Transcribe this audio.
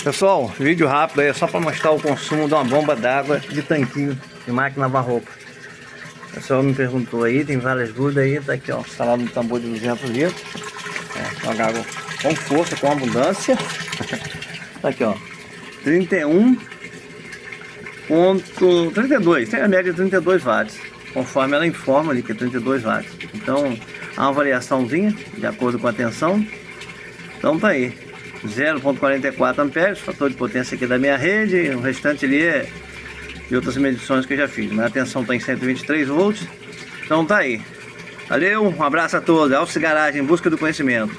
Pessoal, vídeo rápido aí, é só para mostrar o consumo de uma bomba d'água de tanquinho de máquina lavar-roupa. O pessoal me perguntou aí, tem várias dúvidas aí, tá aqui ó, instalado no tambor de 200 litros. Joga água com força, com abundância. Tá aqui ó, 31.32, tem a média de 32 watts, conforme ela informa ali que é 32 watts. Então, há uma variaçãozinha de acordo com a tensão. Então tá aí, 0.44 amperes, fator de potência aqui da minha rede, o restante ali é de outras medições que eu já fiz, mas a tensão está em 123 volts. Então tá aí, valeu, um abraço a todos, Alce Garagem, em busca do conhecimento.